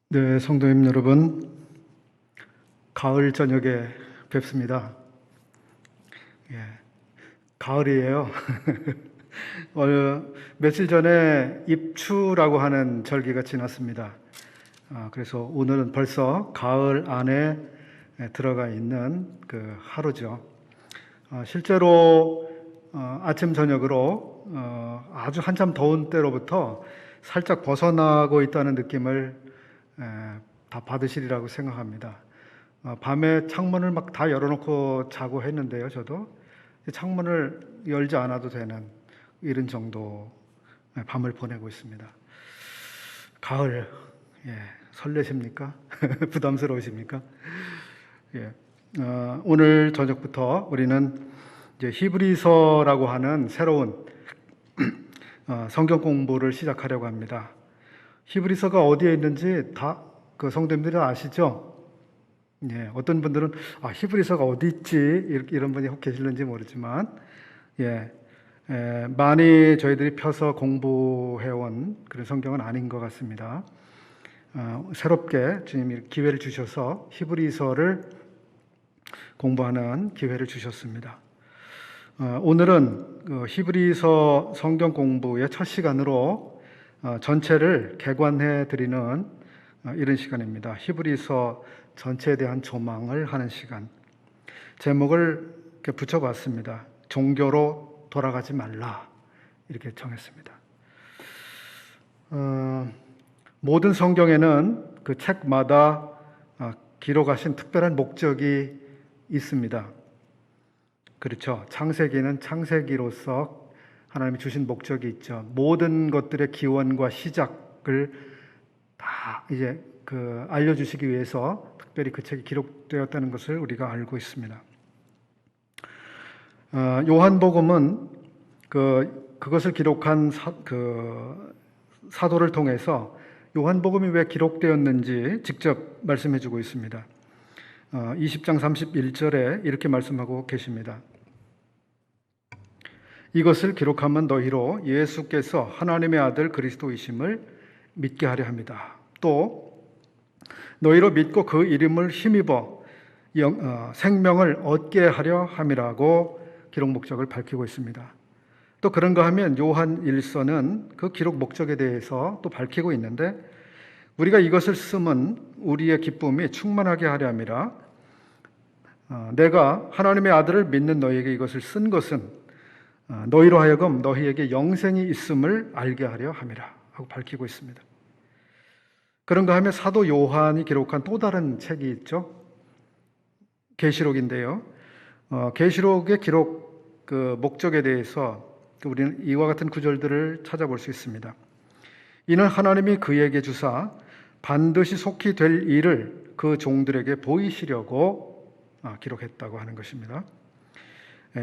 네, 성도님 여러분, 가을 저녁에 뵙습니다. 예, 가을이에요. 며칠 전에 입추라고 하는 절기가 지났습니다. 그래서 오늘은 벌써 가을 안에 들어가 있는 그 하루죠. 실제로 아침 저녁으로 아주 한참 더운 때로부터 살짝 벗어나고 있다는 느낌을 다 받으시리라고 생각합니다. 밤에 창문을 막 다 열어놓고 자고 했는데요, 저도 창문을 열지 않아도 되는 이런 정도 밤을 보내고 있습니다. 가을, 설레십니까? 부담스러우십니까? 예. 오늘 저녁부터 우리는 이제 히브리서라고 하는 새로운 성경 공부를 시작하려고 합니다. 히브리서가 어디에 있는지 다 그 성도님들이 아시죠? 예, 어떤 분들은 히브리서가 어디 있지 이런 분이 혹 계실는지 모르지만 많이 저희들이 펴서 공부해온 그런 성경은 아닌 것 같습니다. 새롭게 주님이 기회를 주셔서 히브리서를 공부하는 기회를 주셨습니다. 오늘은 그 히브리서 성경 공부의 첫 시간으로 전체를 개관해 드리는 이런 시간입니다. 히브리서 전체에 대한 조망을 하는 시간. 제목을 이렇게 붙여봤습니다. 종교로 돌아가지 말라 이렇게 정했습니다. 모든 성경에는 그 책마다 기록하신 특별한 목적이 있습니다. 그렇죠. 창세기는 창세기로서 하나님이 주신 목적이 있죠. 모든 것들의 기원과 시작을 다 이제 알려주시기 위해서 특별히 그 책이 기록되었다는 것을 우리가 알고 있습니다. 요한복음은 그것을 기록한 사도를 통해서 요한복음이 왜 기록되었는지 직접 말씀해주고 있습니다. 20장 31절에 이렇게 말씀하고 계십니다. 이것을 기록하면 너희로 예수께서 하나님의 아들 그리스도이심을 믿게 하려 합니다. 또 너희로 믿고 그 이름을 힘입어 생명을 얻게 하려 함이라고 기록 목적을 밝히고 있습니다. 또 그런가 하면 요한 1서는 그 기록 목적에 대해서 또 밝히고 있는데 우리가 이것을 쓰면 우리의 기쁨이 충만하게 하려 함이라 내가 하나님의 아들을 믿는 너희에게 이것을 쓴 것은 너희로 하여금 너희에게 영생이 있음을 알게 하려 함이라 하고 밝히고 있습니다. 그런가 하면 사도 요한이 기록한 또 다른 책이 있죠. 계시록인데요. 계시록의 기록 그 목적에 대해서 우리는 이와 같은 구절들을 찾아볼 수 있습니다. 이는 하나님이 그에게 주사 반드시 속히 될 일을 그 종들에게 보이시려고 기록했다고 하는 것입니다.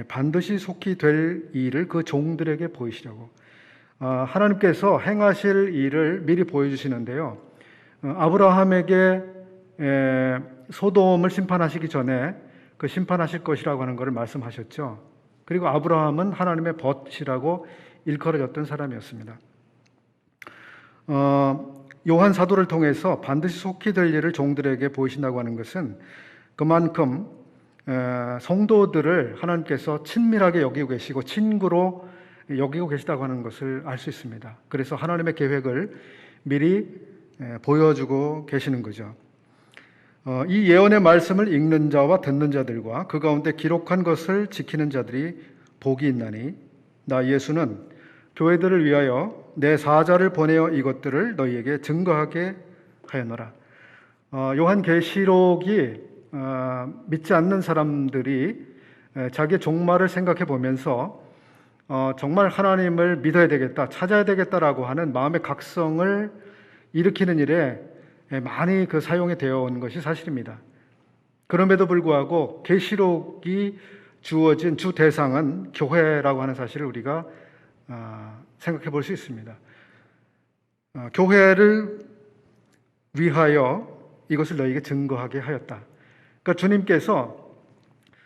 반드시 속히 될 일을 그 종들에게 보이시려고 하나님께서 행하실 일을 미리 보여주시는데요. 아브라함에게 소돔을 심판하시기 전에 그 심판하실 것이라고 하는 것을 말씀하셨죠. 그리고 아브라함은 하나님의 벗이라고 일컬어졌던 사람이었습니다. 요한 사도를 통해서 반드시 속히 될 일을 종들에게 보이신다고 하는 것은 그만큼 성도들을 하나님께서 친밀하게 여기고 계시고 친구로 여기고 계시다고 하는 것을 알 수 있습니다. 그래서 하나님의 계획을 미리 보여주고 계시는 거죠. 이 예언의 말씀을 읽는 자와 듣는 자들과 그 가운데 기록한 것을 지키는 자들이 복이 있나니 나 예수는 교회들을 위하여 내 사자를 보내어 이것들을 너희에게 증거하게 하였노라. 요한계시록이 믿지 않는 사람들이 자기의 종말을 생각해 보면서 정말 하나님을 믿어야 되겠다, 찾아야 되겠다라고 하는 마음의 각성을 일으키는 일에 많이 사용이 되어 온 것이 사실입니다. 그럼에도 불구하고 계시록이 주어진 주 대상은 교회라고 하는 사실을 우리가 생각해 볼 수 있습니다. 교회를 위하여 이것을 너희에게 증거하게 하였다. 그러니까 주님께서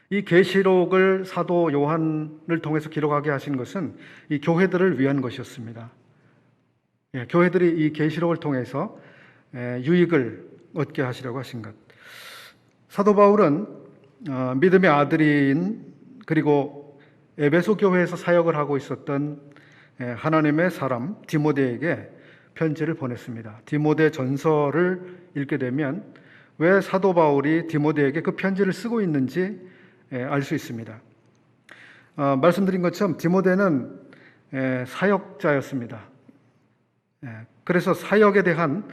이 계시록을 사도 요한을 통해서 기록하게 하신 것은 이 교회들을 위한 것이었습니다. 교회들이 이 계시록을 통해서 유익을 얻게 하시려고 하신 것. 사도 바울은 믿음의 아들인 그리고 에베소 교회에서 사역을 하고 있었던 하나님의 사람 디모데에게 편지를 보냈습니다. 디모데 전서를 읽게 되면 왜 사도 바울이 디모데에게 그 편지를 쓰고 있는지 알 수 있습니다. 말씀드린 것처럼 디모데는 사역자였습니다. 그래서 사역에 대한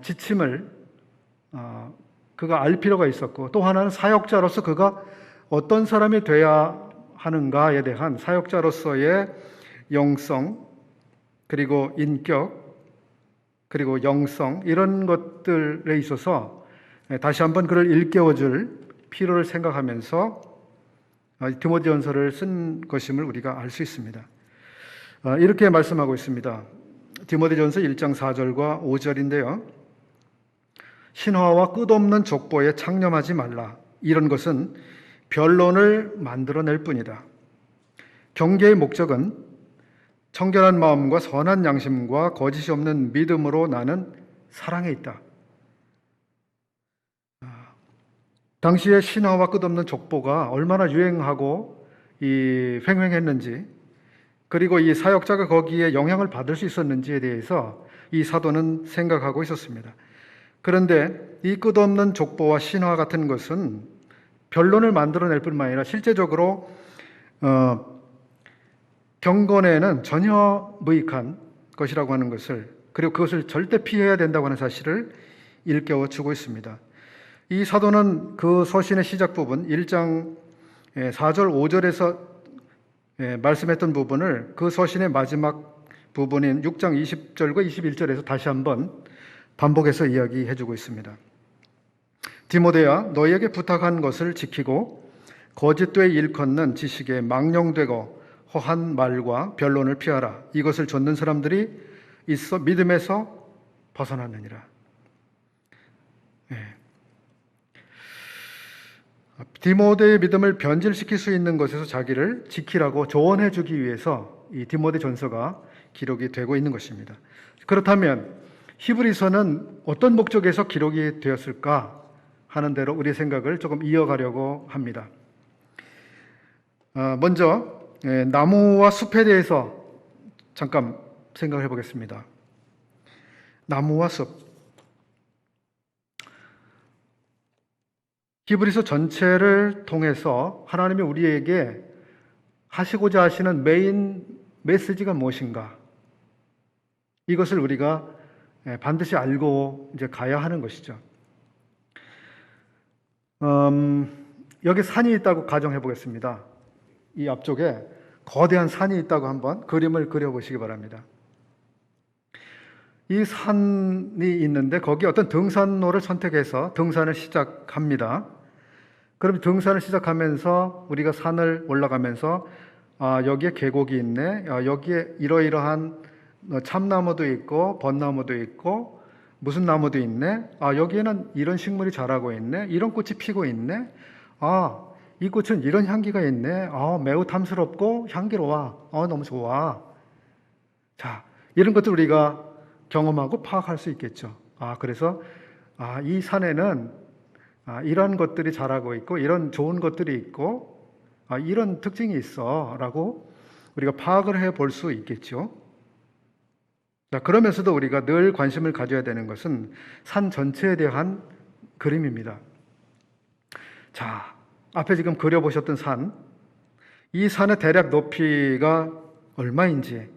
지침을 그가 알 필요가 있었고, 또 하나는 사역자로서 그가 어떤 사람이 돼야 하는가에 대한 사역자로서의 영성, 그리고 인격, 그리고 영성, 이런 것들에 있어서 다시 한번 그를 일깨워줄 필요를 생각하면서 디모데전서를 쓴 것임을 우리가 알 수 있습니다. 이렇게 말씀하고 있습니다. 디모데전서 1장 4절과 5절인데요. 신화와 끝없는 족보에 창념하지 말라. 이런 것은 변론을 만들어낼 뿐이다. 경계의 목적은 청결한 마음과 선한 양심과 거짓이 없는 믿음으로 나는 사랑에 있다. 당시에 신화와 끝없는 족보가 얼마나 유행하고 횡행했는지, 그리고 이 사역자가 거기에 영향을 받을 수 있었는지에 대해서 이 사도는 생각하고 있었습니다. 그런데 이 끝없는 족보와 신화 같은 것은 변론을 만들어낼 뿐만 아니라 실제적으로 경건에는 전혀 무익한 것이라고 하는 것을, 그리고 그것을 절대 피해야 된다고 하는 사실을 일깨워주고 있습니다. 이 사도는 그 서신의 시작 부분 1장 4절 5절에서 말씀했던 부분을 그 서신의 마지막 부분인 6장 20절과 21절에서 다시 한번 반복해서 이야기해주고 있습니다. 디모데야, 너희에게 부탁한 것을 지키고 거짓되에 일컫는 지식에 망령되고 허한 말과 변론을 피하라. 이것을 좇는 사람들이 있어 믿음에서 벗어났느니라. 디모데의 믿음을 변질시킬 수 있는 것에서 자기를 지키라고 조언해 주기 위해서 이 디모데 전서가 기록이 되고 있는 것입니다. 그렇다면 히브리서는 어떤 목적에서 기록이 되었을까 하는 대로 우리의 생각을 조금 이어가려고 합니다. 먼저 나무와 숲에 대해서 잠깐 생각해 보겠습니다. 나무와 숲. 히브리서 전체를 통해서 하나님이 우리에게 하시고자 하시는 메인 메시지가 무엇인가? 이것을 우리가 반드시 알고 이제 가야 하는 것이죠. 여기 산이 있다고 가정해 보겠습니다. 이 앞쪽에 거대한 산이 있다고 한번 그림을 그려보시기 바랍니다. 이 산이 있는데 거기에 어떤 등산로를 선택해서 등산을 시작합니다. 그럼 등산을 시작하면서 우리가 산을 올라가면서 여기에 계곡이 있네, 여기에 이러이러한 참나무도 있고 벚나무도 있고 무슨 나무도 있네, 여기에는 이런 식물이 자라고 있네, 이런 꽃이 피고 있네, 이 꽃은 이런 향기가 있네, 매우 탐스럽고 향기로워, 너무 좋아. 자, 이런 것들 우리가 경험하고 파악할 수 있겠죠. 그래서 이 산에는 이런 것들이 자라고 있고 이런 좋은 것들이 있고 이런 특징이 있어 라고 우리가 파악을 해볼 수 있겠죠. 자, 그러면서도 우리가 늘 관심을 가져야 되는 것은 산 전체에 대한 그림입니다. 자, 앞에 지금 그려보셨던 산, 이 산의 대략 높이가 얼마인지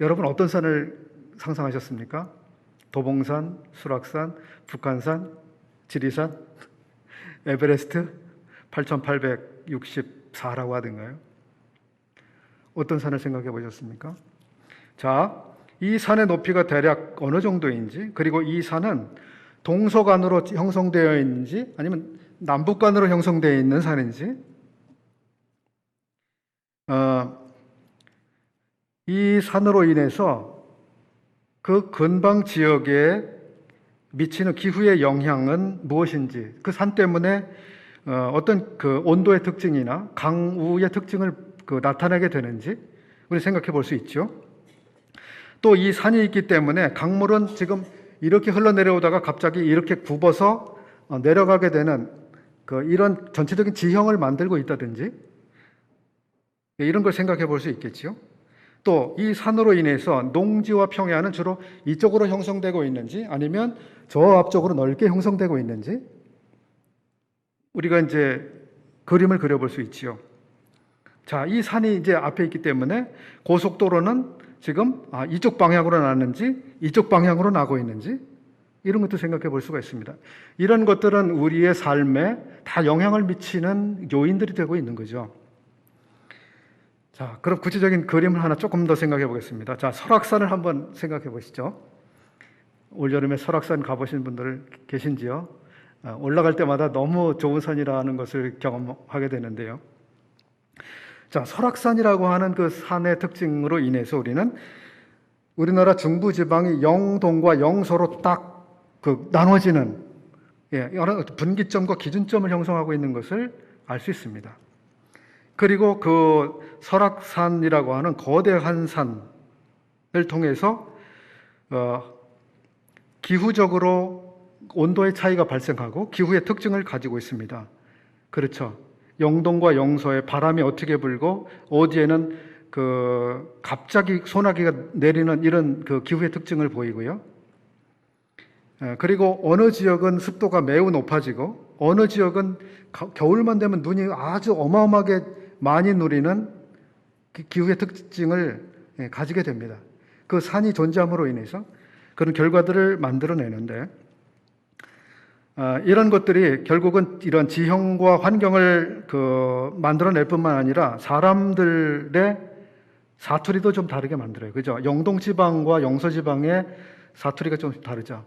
여러분 어떤 산을 상상하셨습니까? 도봉산, 수락산, 북한산, 지리산, 에베레스트 8,864라고 하던가요? 어떤 산을 생각해 보셨습니까? 자, 이 산의 높이가 대략 어느 정도인지, 그리고 이 산은 동서간으로 형성되어 있는지 아니면 남북간으로 형성되어 있는 산인지, 이 산으로 인해서 그 근방 지역에 미치는 기후의 영향은 무엇인지, 그 산 때문에 어떤 그 온도의 특징이나 강우의 특징을 나타내게 되는지 우리 생각해 볼 수 있죠. 또 이 산이 있기 때문에 강물은 지금 이렇게 흘러내려오다가 갑자기 이렇게 굽어서 내려가게 되는 이런 전체적인 지형을 만들고 있다든지 이런 걸 생각해 볼 수 있겠지요. 또 이 산으로 인해서 농지와 평야는 주로 이쪽으로 형성되고 있는지 아니면 저 앞쪽으로 넓게 형성되고 있는지 우리가 이제 그림을 그려볼 수 있지요. 자, 이 산이 이제 앞에 있기 때문에 고속도로는 지금 이쪽 방향으로 나는지 이쪽 방향으로 나고 있는지 이런 것도 생각해 볼 수가 있습니다. 이런 것들은 우리의 삶에 다 영향을 미치는 요인들이 되고 있는 거죠. 자, 그럼 구체적인 그림을 하나 조금 더 생각해 보겠습니다. 자, 설악산을 한번 생각해 보시죠. 올여름에 설악산 가보신 분들 계신지요? 올라갈 때마다 너무 좋은 산이라는 것을 경험하게 되는데요. 자, 설악산이라고 하는 그 산의 특징으로 인해서 우리는 우리나라 중부지방이 영동과 영서로 딱 나눠지는 여러 분기점과 기준점을 형성하고 있는 것을 알 수 있습니다. 그리고 그 설악산이라고 하는 거대한 산을 통해서 기후적으로 온도의 차이가 발생하고 기후의 특징을 가지고 있습니다. 그렇죠. 영동과 영서에 바람이 어떻게 불고 어디에는 갑자기 소나기가 내리는 이런 기후의 특징을 보이고요. 그리고 어느 지역은 습도가 매우 높아지고 어느 지역은 겨울만 되면 눈이 아주 어마어마하게 많이 누리는 기후의 특징을 가지게 됩니다. 그 산이 존재함으로 인해서 그런 결과들을 만들어내는데 이런 것들이 결국은 이런 지형과 환경을 만들어낼 뿐만 아니라 사람들의 사투리도 좀 다르게 만들어요. 그죠? 영동지방과 영서지방의 사투리가 좀 다르죠.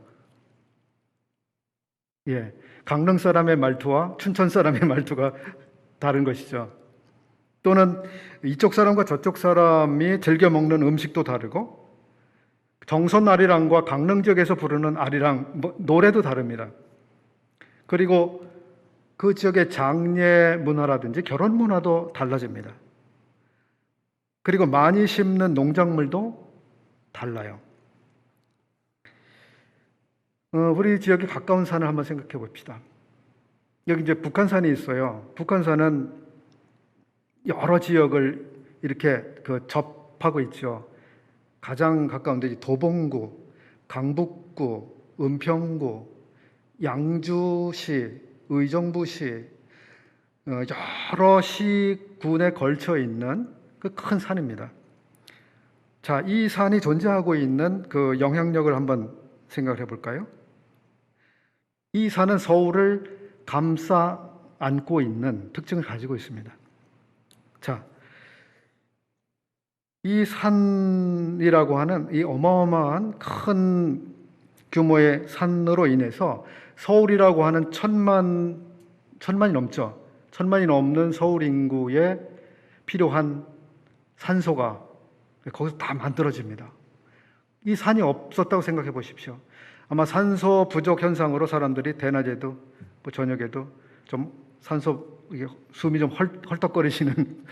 예. 강릉 사람의 말투와 춘천 사람의 말투가 다른 것이죠. 또는 이쪽 사람과 저쪽 사람이 즐겨 먹는 음식도 다르고 정선 아리랑과 강릉 지역에서 부르는 아리랑 노래도 다릅니다. 그리고 그 지역의 장례 문화라든지 결혼 문화도 달라집니다. 그리고 많이 심는 농작물도 달라요. 우리 지역에 가까운 산을 한번 생각해 봅시다. 여기 이제 북한산이 있어요. 북한산은 여러 지역을 이렇게 접하고 있죠. 가장 가까운 데 도봉구, 강북구, 은평구, 양주시, 의정부시 여러 시군에 걸쳐 있는 그 큰 산입니다. 자, 이 산이 존재하고 있는 그 영향력을 한번 생각을 해볼까요? 이 산은 서울을 감싸 안고 있는 특징을 가지고 있습니다. 자, 이 산이라고 하는 이 어마어마한 큰 규모의 산으로 인해서 서울이라고 하는 천만이 넘죠. 천만이 넘는 서울 인구에 필요한 산소가 거기서 다 만들어집니다. 이 산이 없었다고 생각해 보십시오. 아마 산소 부족 현상으로 사람들이 대낮에도 저녁에도 좀 산소 숨이 좀 헐떡거리시는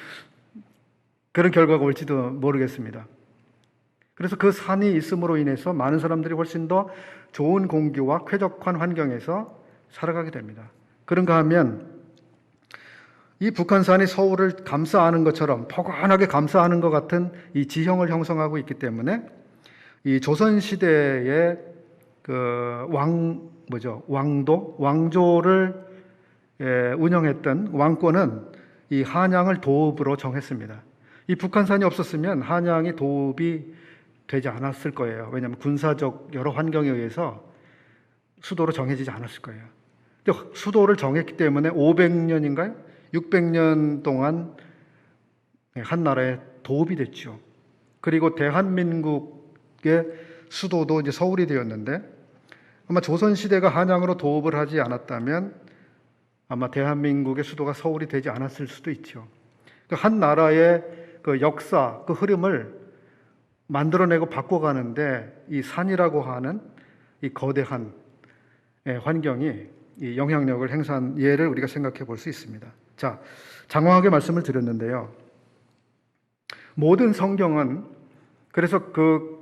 그런 결과가 올지도 모르겠습니다. 그래서 그 산이 있음으로 인해서 많은 사람들이 훨씬 더 좋은 공기와 쾌적한 환경에서 살아가게 됩니다. 그런가 하면 이 북한산이 서울을 감싸안은 것처럼 포근하게 감싸안은 것 같은 이 지형을 형성하고 있기 때문에 이 조선시대의 왕조를 운영했던 왕권은 이 한양을 도읍으로 정했습니다. 이 북한산이 없었으면 한양이 도읍이 되지 않았을 거예요. 왜냐하면 군사적 여러 환경에 의해서 수도로 정해지지 않았을 거예요. 수도를 정했기 때문에 500년인가요? 600년 동안 한 나라의 도읍이 됐죠. 그리고 대한민국의 수도도 이제 서울이 되었는데 아마 조선시대가 한양으로 도읍을 하지 않았다면 아마 대한민국의 수도가 서울이 되지 않았을 수도 있죠. 한 나라의 그 역사, 그 흐름을 만들어내고 바꿔가는데 이 산이라고 하는 이 거대한 환경이 이 영향력을 행사한 예를 우리가 생각해 볼 수 있습니다. 자, 장황하게 말씀을 드렸는데요. 모든 성경은 그래서 그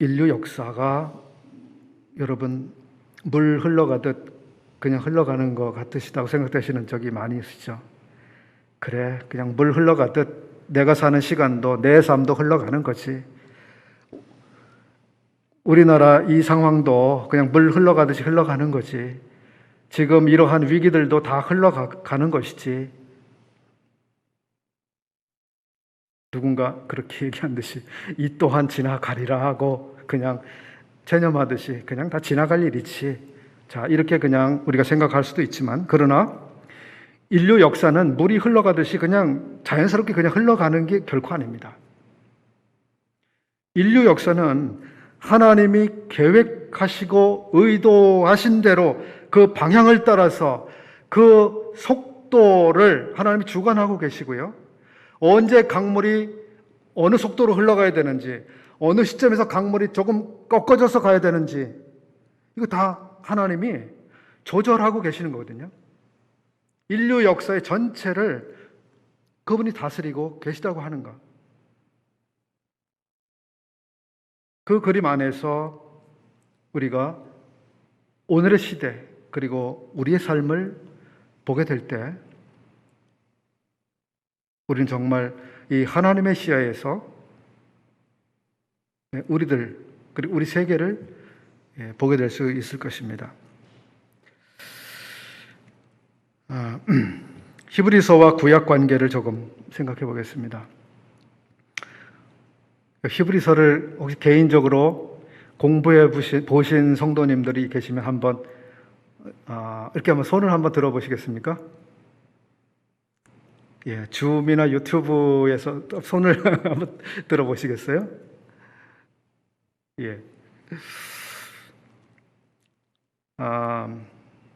인류 역사가 여러분 물 흘러가듯 그냥 흘러가는 것 같으시다고 생각되시는 적이 많이 있으시죠? 그래, 그냥 물 흘러가듯 내가 사는 시간도 내 삶도 흘러가는 거지. 우리나라 이 상황도 그냥 물 흘러가듯이 흘러가는 거지. 지금 이러한 위기들도 다 흘러가는 것이지. 누군가 그렇게 얘기한 듯이 이 또한 지나가리라 하고 그냥 체념하듯이 그냥 다 지나갈 일이지. 자, 이렇게 그냥 우리가 생각할 수도 있지만, 그러나 인류 역사는 물이 흘러가듯이 그냥 자연스럽게 그냥 흘러가는 게 결코 아닙니다. 인류 역사는 하나님이 계획하시고 의도하신 대로 그 방향을 따라서 그 속도를 하나님이 주관하고 계시고요. 언제 강물이 어느 속도로 흘러가야 되는지, 어느 시점에서 강물이 조금 꺾어져서 가야 되는지, 이거 다 하나님이 조절하고 계시는 거거든요. 인류 역사의 전체를 그분이 다스리고 계시다고 하는 것. 그 그림 안에서 우리가 오늘의 시대 그리고 우리의 삶을 보게 될 때 우리는 정말 이 하나님의 시야에서 우리들 그리고 우리 세계를 보게 될 수 있을 것입니다. 히브리서와 구약 관계를 조금 생각해 보겠습니다. 히브리서를 혹시 개인적으로 공부해 보신 성도님들이 계시면 한번 이렇게 한번 손을 한번 들어보시겠습니까? 예, 줌이나 유튜브에서 손을 한번 들어보시겠어요? 예.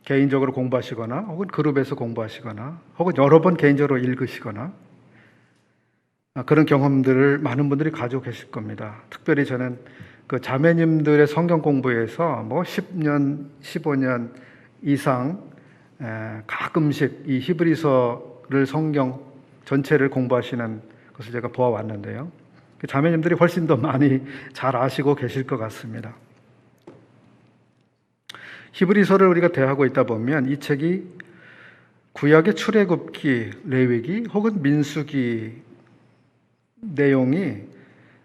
개인적으로 공부하시거나 혹은 그룹에서 공부하시거나 혹은 여러 번 개인적으로 읽으시거나 그런 경험들을 많은 분들이 가지고 계실 겁니다. 특별히 저는 그 자매님들의 성경 공부에서 뭐 10년, 15년 이상 가끔씩 이 히브리서를 성경 전체를 공부하시는 것을 제가 보아왔는데요. 자매님들이 훨씬 더 많이 잘 아시고 계실 것 같습니다. 히브리서를 우리가 대하고 있다 보면 이 책이 구약의 출애굽기, 레위기 혹은 민수기 내용이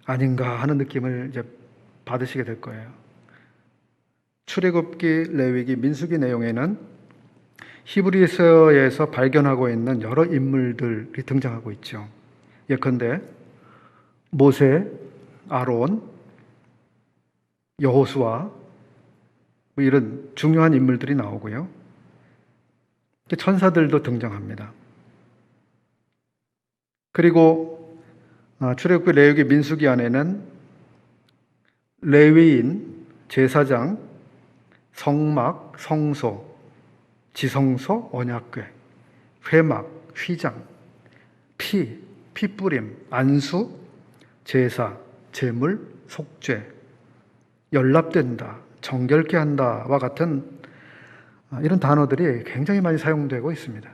아닌가 하는 느낌을 이제 받으시게 될 거예요. 출애굽기, 레위기, 민수기 내용에는 히브리서에서 발견하고 있는 여러 인물들이 등장하고 있죠. 예컨대 모세, 아론, 여호수아 이런 중요한 인물들이 나오고요. 천사들도 등장합니다. 그리고 출애굽기, 레위기, 민수기 안에는 레위인, 제사장, 성막, 성소, 지성소, 언약궤, 회막, 휘장, 피뿌림, 안수, 제사, 제물, 속죄, 연락된다, 정결케 한다와 같은 이런 단어들이 굉장히 많이 사용되고 있습니다.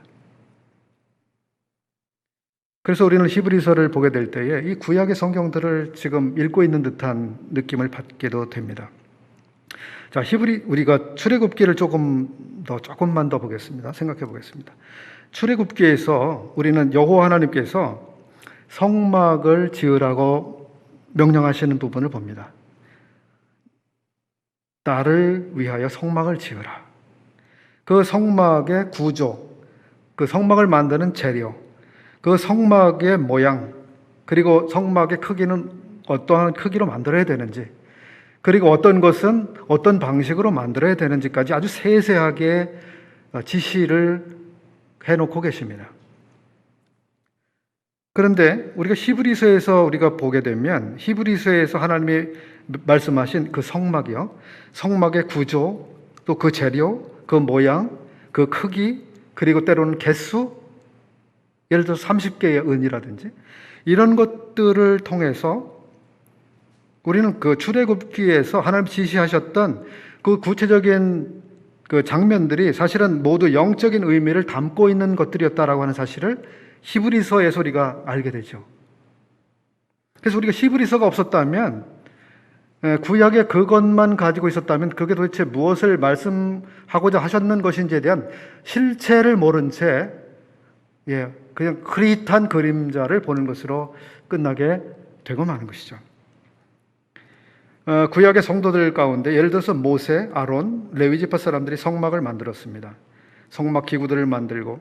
그래서 우리는 히브리서를 보게 될 때에 이 구약의 성경들을 지금 읽고 있는 듯한 느낌을 받게도 됩니다. 자, 우리가 출애굽기를 조금만 더 보겠습니다. 생각해 보겠습니다. 출애굽기에서 우리는 여호와 하나님께서 성막을 지으라고 명령하시는 부분을 봅니다. 나를 위하여 성막을 지으라. 그 성막의 구조, 그 성막을 만드는 재료, 그 성막의 모양, 그리고 성막의 크기는 어떠한 크기로 만들어야 되는지, 그리고 어떤 것은 어떤 방식으로 만들어야 되는지까지 아주 세세하게 지시를 해놓고 계십니다. 그런데 우리가 히브리서에서 우리가 보게 되면 히브리서에서 하나님이 말씀하신 그 성막이요, 성막의 구조, 또 그 재료, 그 모양, 그 크기, 그리고 때로는 개수, 예를 들어서 30개의 은이라든지 이런 것들을 통해서 우리는 그 출애굽기에서 하나님 지시하셨던 그 구체적인 그 장면들이 사실은 모두 영적인 의미를 담고 있는 것들이었다라고 하는 사실을 히브리서에서 우리가 알게 되죠. 그래서 우리가 히브리서가 없었다면 구약의 그것만 가지고 있었다면 그게 도대체 무엇을 말씀하고자 하셨는 것인지에 대한 실체를 모른 채 그냥 흐릿한 그림자를 보는 것으로 끝나게 되고 마는 것이죠. 구약의 성도들 가운데 예를 들어서 모세, 아론, 레위 지파 사람들이 성막을 만들었습니다. 성막 기구들을 만들고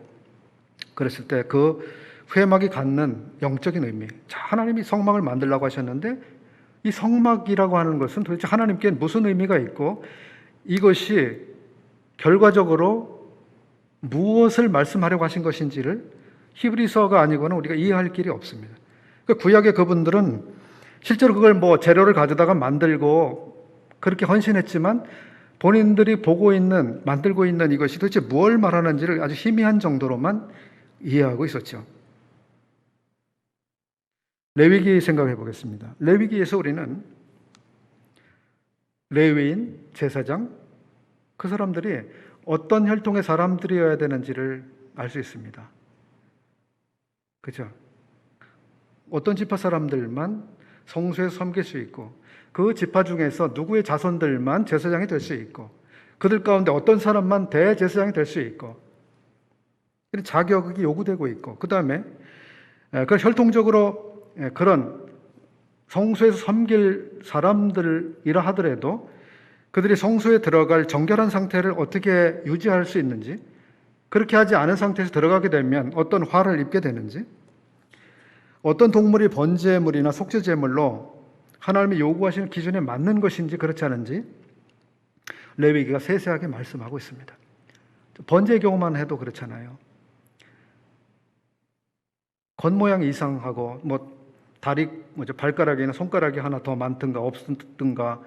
그랬을 때 그 회막이 갖는 영적인 의미, 하나님이 성막을 만들라고 하셨는데 이 성막이라고 하는 것은 도대체 하나님께 무슨 의미가 있고 이것이 결과적으로 무엇을 말씀하려고 하신 것인지를 히브리서가 아니고는 우리가 이해할 길이 없습니다. 구약의 그분들은 실제로 그걸 재료를 가져다가 만들고 그렇게 헌신했지만 본인들이 만들고 있는 이것이 도대체 무엇을 말하는지를 아주 희미한 정도로만 이해하고 있었죠. 레위기 생각해 보겠습니다. 레위기에서 우리는 레위인, 제사장, 그 사람들이 어떤 혈통의 사람들이어야 되는지를 알 수 있습니다. 그죠? 어떤 지파 사람들만 성소에 섬길 수 있고 그 지파 중에서 누구의 자손들만 제사장이 될 수 있고 그들 가운데 어떤 사람만 대제사장이 될 수 있고 자격이 요구되고 있고 그 다음에 그 혈통적으로 그런 성소에서 섬길 사람들이라 하더라도 그들이 성소에 들어갈 정결한 상태를 어떻게 유지할 수 있는지, 그렇게 하지 않은 상태에서 들어가게 되면 어떤 화를 입게 되는지, 어떤 동물이 번제물이나 속죄제물로 하나님이 요구하시는 기준에 맞는 것인지 그렇지 않은지 레위기가 세세하게 말씀하고 있습니다. 번제 경우만 해도 그렇잖아요. 겉모양이 이상하고 발가락이나 손가락이 하나 더 많든가 없든가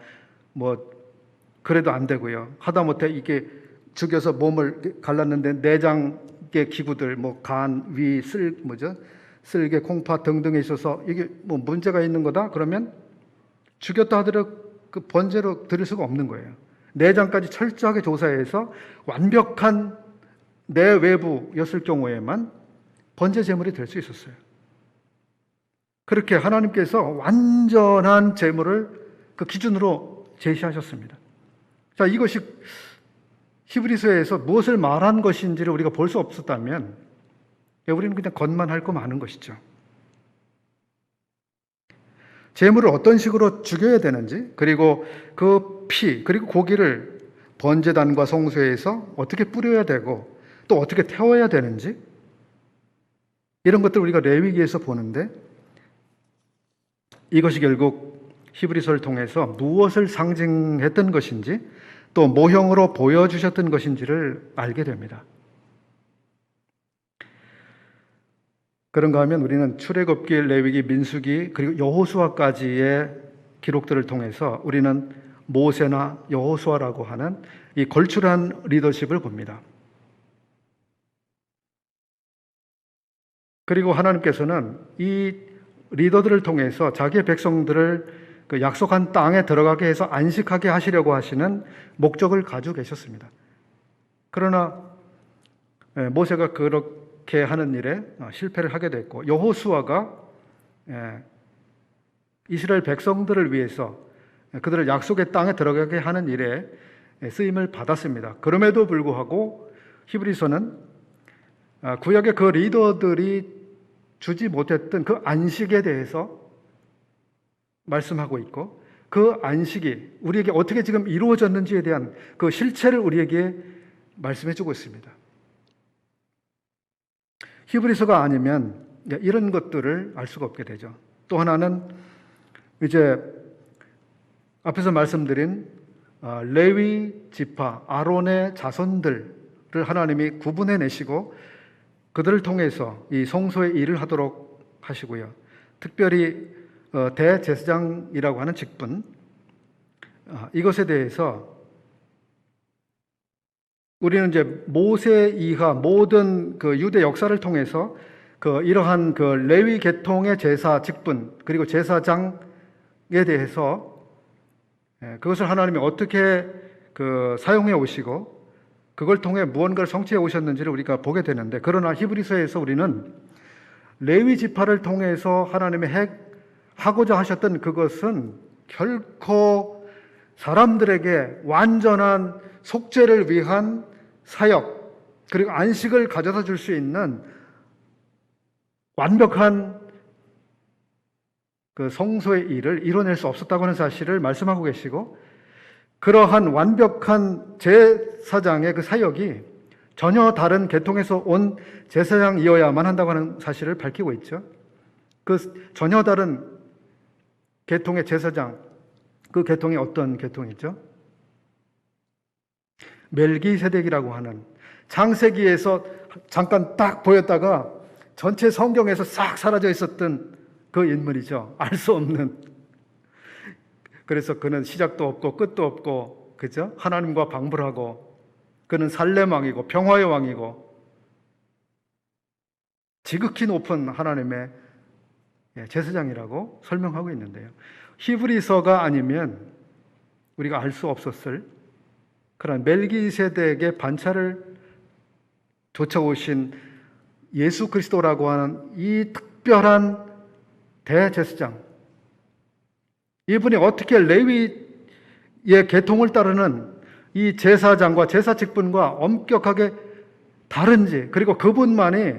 그래도 안 되고요. 하다못해 이게 죽여서 몸을 갈랐는데 내장의 기구들 간, 위, 쓸개, 콩팥 등등에 있어서 이게 문제가 있는 거다 그러면 죽였다 하더라도 그 번제로 드릴 수가 없는 거예요. 내장까지 철저하게 조사해서 완벽한 내외부였을 경우에만 번제 제물이 될 수 있었어요. 그렇게 하나님께서 완전한 제물을 그 기준으로 제시하셨습니다. 자, 이것이 히브리서에서 무엇을 말한 것인지를 우리가 볼 수 없었다면 우리는 그냥 겉만 핥고 마는 것이죠. 제물을 어떤 식으로 죽여야 되는지, 그리고 그 피, 그리고 고기를 번제단과 성소에서 어떻게 뿌려야 되고 또 어떻게 태워야 되는지, 이런 것들을 우리가 레위기에서 보는데 이것이 결국 히브리서를 통해서 무엇을 상징했던 것인지 또 모형으로 보여주셨던 것인지를 알게 됩니다. 그런가 하면 우리는 출애굽기, 레위기, 민수기 그리고 여호수아까지의 기록들을 통해서 우리는 모세나 여호수아라고 하는 이 걸출한 리더십을 봅니다. 그리고 하나님께서는 이 리더들을 통해서 자기의 백성들을 그 약속한 땅에 들어가게 해서 안식하게 하시려고 하시는 목적을 가지고 계셨습니다. 그러나 모세가 그렇게 하는 일에 실패를 하게 됐고 여호수아가 이스라엘 백성들을 위해서 그들을 약속의 땅에 들어가게 하는 일에 쓰임을 받았습니다. 그럼에도 불구하고 히브리서는 구약의 그 리더들이 주지 못했던 그 안식에 대해서 말씀하고 있고 그 안식이 우리에게 어떻게 지금 이루어졌는지에 대한 그 실체를 우리에게 말씀해 주고 있습니다. 히브리서가 아니면 이런 것들을 알 수가 없게 되죠. 또 하나는 이제 앞에서 말씀드린 레위 지파 아론의 자손들을 하나님이 구분해 내시고 그들을 통해서 이 성소의 일을 하도록 하시고요. 특별히 대제사장이라고 하는 직분, 이것에 대해서 우리는 이제 모세 이하 모든 그 유대 역사를 통해서 이러한 그 레위 계통의 제사 직분 그리고 제사장에 대해서 그것을 하나님이 어떻게 사용해 오시고 그걸 통해 무언가를 성취해 오셨는지를 우리가 보게 되는데, 그러나 히브리서에서 우리는 레위 지파를 통해서 하나님의 하고자 하셨던 그것은 결코 사람들에게 완전한 속죄를 위한 사역, 그리고 안식을 가져다 줄 수 있는 완벽한 그 성소의 일을 이뤄낼 수 없었다고 하는 사실을 말씀하고 계시고, 그러한 완벽한 제사장의 그 사역이 전혀 다른 계통에서 온 제사장이어야만 한다고 하는 사실을 밝히고 있죠. 그 전혀 다른 계통의 제사장, 그 계통이 어떤 계통이죠? 멜기세덱이라고 하는, 창세기에서 잠깐 딱 보였다가 전체 성경에서 싹 사라져 있었던 그 인물이죠. 알 수 없는. 그래서 그는 시작도 없고 끝도 없고, 그죠? 하나님과 방불하고, 그는 살렘 왕이고 평화의 왕이고, 지극히 높은 하나님의 제사장이라고 설명하고 있는데요. 히브리서가 아니면 우리가 알 수 없었을 그런 멜기세덱의 반차를 쫓아오신 예수 그리스도라고 하는 이 특별한 대제사장, 이분이 어떻게 레위의 계통을 따르는 이 제사장과 제사 직분과 엄격하게 다른지, 그리고 그분만이,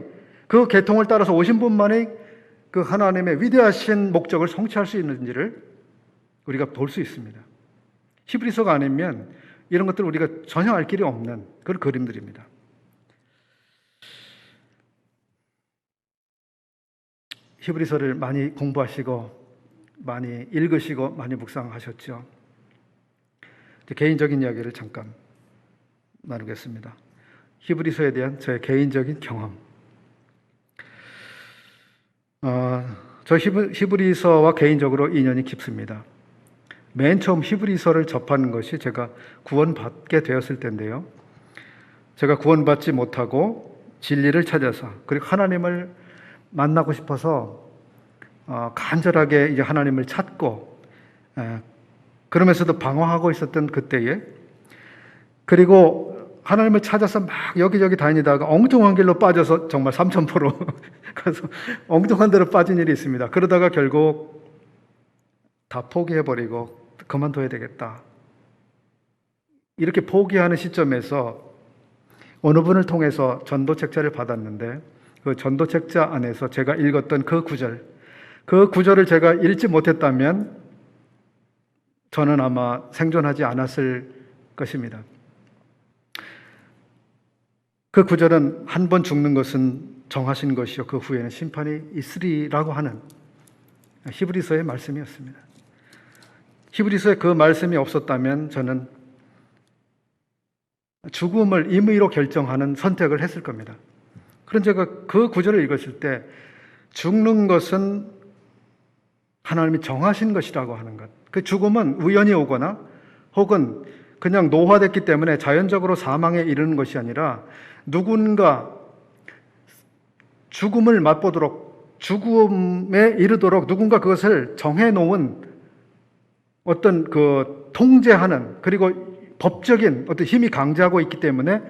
그 계통을 따라서 오신 분만이 그 하나님의 위대하신 목적을 성취할 수 있는지를 우리가 볼 수 있습니다. 히브리서가 아니면 이런 것들을 우리가 전혀 알 길이 없는 그런 그림들입니다. 히브리서를 많이 공부하시고 많이 읽으시고 많이 묵상하셨죠. 개인적인 이야기를 잠깐 나누겠습니다. 히브리서에 대한 저의 개인적인 경험. 저 히브리서와 개인적으로 인연이 깊습니다. 맨 처음 히브리서를 접하는 것이 제가 구원받게 되었을 때인데요. 제가 구원받지 못하고 진리를 찾아서, 그리고 하나님을 만나고 싶어서 간절하게 이제 하나님을 찾고, 그러면서도 방황하고 있었던 그때에, 그리고 하나님을 찾아서 막 여기저기 다니다가 엉뚱한 길로 빠져서 정말 3000%, 그래서 엉뚱한 데로 빠진 일이 있습니다. 그러다가 결국 다 포기해버리고 그만둬야 되겠다, 이렇게 포기하는 시점에서 어느 분을 통해서 전도책자를 받았는데, 그 전도책자 안에서 제가 읽었던 그 구절을 제가 읽지 못했다면 저는 아마 생존하지 않았을 것입니다. 그 구절은 한 번 죽는 것은 정하신 것이요 그 후에는 심판이 있으리라고 하는 히브리서의 말씀이었습니다. 히브리서에 그 말씀이 없었다면 저는 죽음을 임의로 결정하는 선택을 했을 겁니다. 그런 제가 그 구절을 읽었을 때 죽는 것은 하나님이 정하신 것이라고 하는 것, 그 죽음은 우연히 오거나 혹은 그냥 노화됐기 때문에 자연적으로 사망에 이르는 것이 아니라 누군가 죽음을 맛보도록, 죽음에 이르도록 누군가 그것을 정해놓은 어떤 그 통제하는, 그리고 법적인 어떤 힘이 강제하고 있기 때문에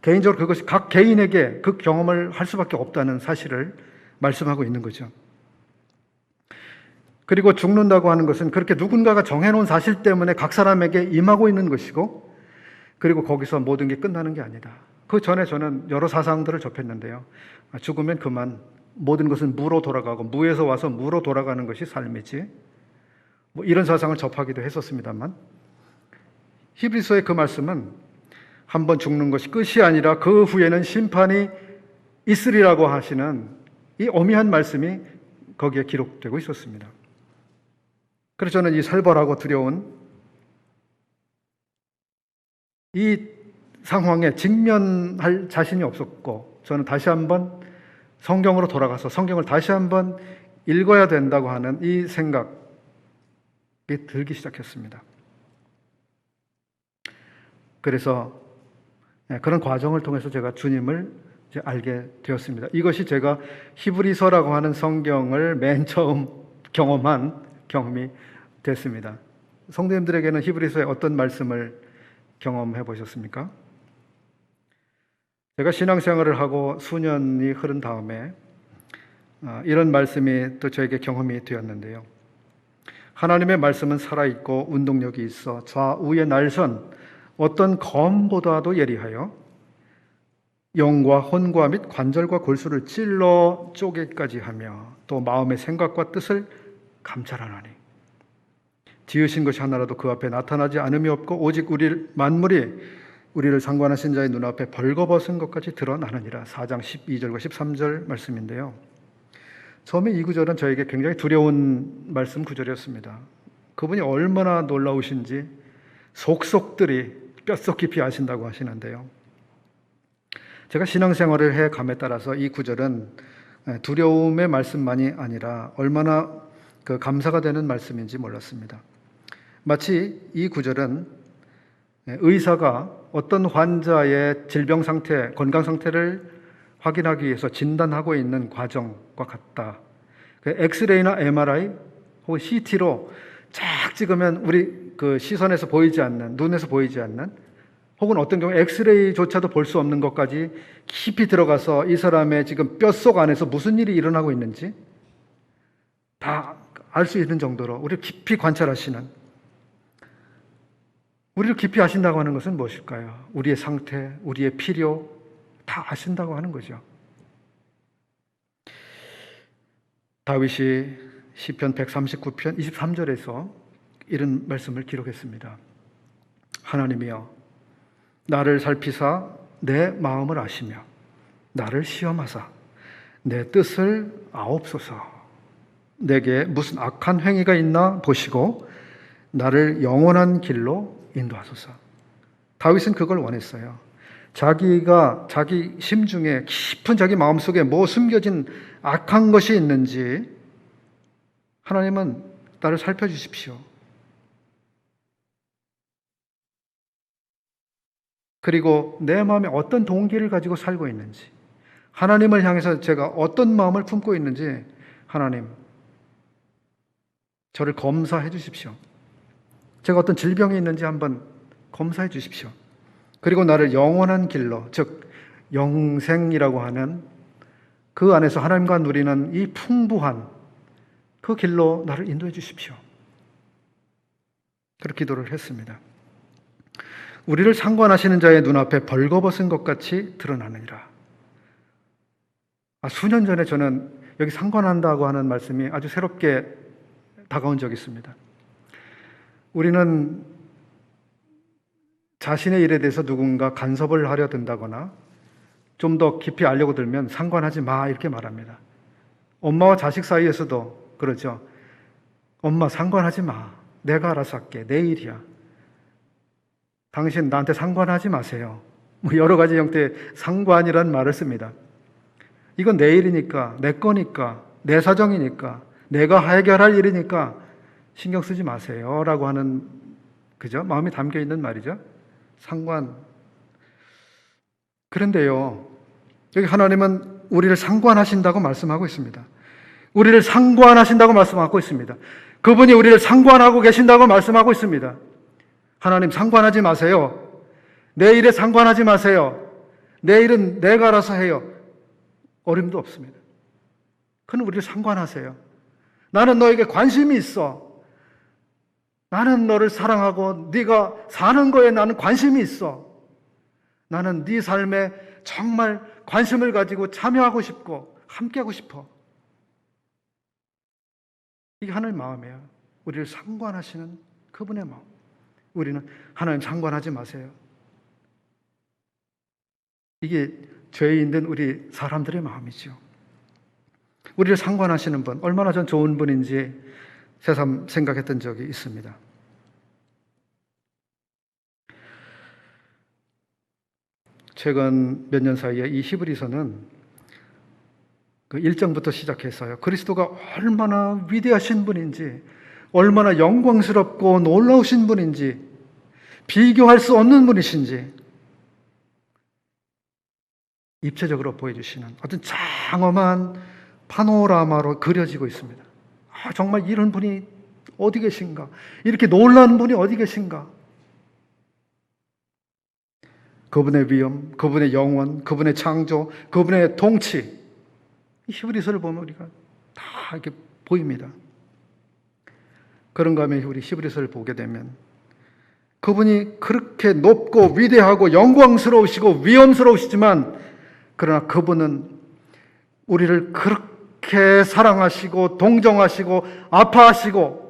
개인적으로 그것이 각 개인에게 그 경험을 할 수밖에 없다는 사실을 말씀하고 있는 거죠. 그리고 죽는다고 하는 것은 그렇게 누군가가 정해놓은 사실 때문에 각 사람에게 임하고 있는 것이고, 그리고 거기서 모든 게 끝나는 게 아니다. 그 전에 저는 여러 사상들을 접했는데요. 죽으면 그만, 모든 것은 무로 돌아가고 무에서 와서 무로 돌아가는 것이 삶이지, 뭐 이런 사상을 접하기도 했었습니다만, 히브리서의 그 말씀은 한번 죽는 것이 끝이 아니라 그 후에는 심판이 있으리라고 하시는 이 엄미한 말씀이 거기에 기록되고 있었습니다. 그래서 저는 이 살벌하고 두려운 이 상황에 직면할 자신이 없었고, 저는 다시 한번 성경으로 돌아가서 성경을 다시 한번 읽어야 된다고 하는 이 생각이 들기 시작했습니다. 그래서 그런 과정을 통해서 제가 주님을 이제 알게 되었습니다. 이것이 제가 히브리서라고 하는 성경을 맨 처음 경험한 경험이 됐습니다. 성도님들에게는 히브리서의 어떤 말씀을 경험해 보셨습니까? 제가 신앙생활을 하고 수년이 흐른 다음에 이런 말씀이 또 저에게 경험이 되었는데요. 하나님의 말씀은 살아있고 운동력이 있어 좌우의 날선 어떤 검보다도 예리하여 영과 혼과 및 관절과 골수를 찔러 쪼개기까지 하며 또 마음의 생각과 뜻을 감찰하나니 지으신 것이 하나라도 그 앞에 나타나지 않음이 없고 오직 만물이 우리를 상관하신 자의 눈앞에 벌거벗은 것까지 드러나느니라. 4장 12절과 13절 말씀인데요. 처음에 이 구절은 저에게 굉장히 두려운 말씀 구절이었습니다. 그분이 얼마나 놀라우신지 속속들이 뼛속 깊이 아신다고 하시는데요. 제가 신앙생활을 해감에 따라서 이 구절은 두려움의 말씀만이 아니라 얼마나 감사가 되는 말씀인지 몰랐습니다. 마치 이 구절은 의사가 어떤 환자의 질병 상태, 건강 상태를 확인하기 위해서 진단하고 있는 과정과 같다. 엑스레이나 MRI 혹은 CT로 쫙 찍으면 우리 시선에서 보이지 않는, 눈에서 보이지 않는, 혹은 어떤 경우 엑스레이조차도 볼 수 없는 것까지 깊이 들어가서 이 사람의 지금 뼛속 안에서 무슨 일이 일어나고 있는지 다 알 수 있는 정도로 우리를 깊이 관찰하시는, 우리를 깊이 아신다고 하는 것은 무엇일까요? 우리의 상태, 우리의 필요 다 아신다고 하는 거죠. 다윗이 시편 139편 23절에서 이런 말씀을 기록했습니다. 하나님이여 나를 살피사 내 마음을 아시며 나를 시험하사 내 뜻을 아옵소서. 내게 무슨 악한 행위가 있나 보시고 나를 영원한 길로 인도하소서. 다윗은 그걸 원했어요. 자기 심중에 깊은 자기 마음속에 뭐 숨겨진 악한 것이 있는지 하나님은 나를 살펴주십시오. 그리고 내 마음에 어떤 동기를 가지고 살고 있는지, 하나님을 향해서 제가 어떤 마음을 품고 있는지 하나님 저를 검사해 주십시오. 제가 어떤 질병이 있는지 한번 검사해 주십시오. 그리고 나를 영원한 길로, 즉 영생이라고 하는 그 안에서 하나님과 누리는 이 풍부한 그 길로 나를 인도해 주십시오. 그렇게 기도를 했습니다. 우리를 상관하시는 자의 눈앞에 벌거벗은 것 같이 드러나느니라. 수년 전에 저는 여기 상관한다고 하는 말씀이 아주 새롭게 다가온 적이 있습니다. 우리는 자신의 일에 대해서 누군가 간섭을 하려 든다거나 좀 더 깊이 알려고 들면 상관하지 마 이렇게 말합니다. 엄마와 자식 사이에서도 그러죠. 엄마 상관하지 마. 내가 알아서 할게. 내 일이야. 당신 나한테 상관하지 마세요. 여러 가지 형태의 상관이라는 말을 씁니다. 이건 내 일이니까, 내 거니까, 내 사정이니까, 내가 해결할 일이니까 신경 쓰지 마세요 라고 하는, 그죠? 마음이 담겨 있는 말이죠. 상관. 그런데요, 여기 하나님은 우리를 상관하신다고 말씀하고 있습니다. 우리를 상관하신다고 말씀하고 있습니다. 그분이 우리를 상관하고 계신다고 말씀하고 있습니다. 하나님 상관하지 마세요. 내 일에 상관하지 마세요. 내 일은 내가 알아서 해요. 어림도 없습니다. 그는 우리를 상관하세요. 나는 너에게 관심이 있어. 나는 너를 사랑하고 네가 사는 거에 나는 관심이 있어. 나는 네 삶에 정말 관심을 가지고 참여하고 싶고 함께하고 싶어. 이게 하나님의 마음이에요. 우리를 상관하시는 그분의 마음. 우리는 하나님 상관하지 마세요. 이게 죄에 있는 우리 사람들의 마음이죠. 우리를 상관하시는 분, 얼마나 전 좋은 분인지 새삼 생각했던 적이 있습니다. 최근 몇 년 사이에 이 히브리서는 그 1장부터 시작해서요. 그리스도가 얼마나 위대하신 분인지, 얼마나 영광스럽고 놀라우신 분인지, 비교할 수 없는 분이신지 입체적으로 보여주시는 어떤 장엄한 파노라마로 그려지고 있습니다. 정말 이런 분이 어디 계신가? 이렇게 놀라운 분이 어디 계신가? 그분의 위엄, 그분의 영원, 그분의 창조, 그분의 통치. 이 히브리서를 보면 우리가 다 이렇게 보입니다. 그런가 하면 우리 히브리서를 보게 되면 그분이 그렇게 높고 위대하고 영광스러우시고 위엄스러우시지만 그러나 그분은 우리를 그렇게 사랑하시고 동정하시고 아파하시고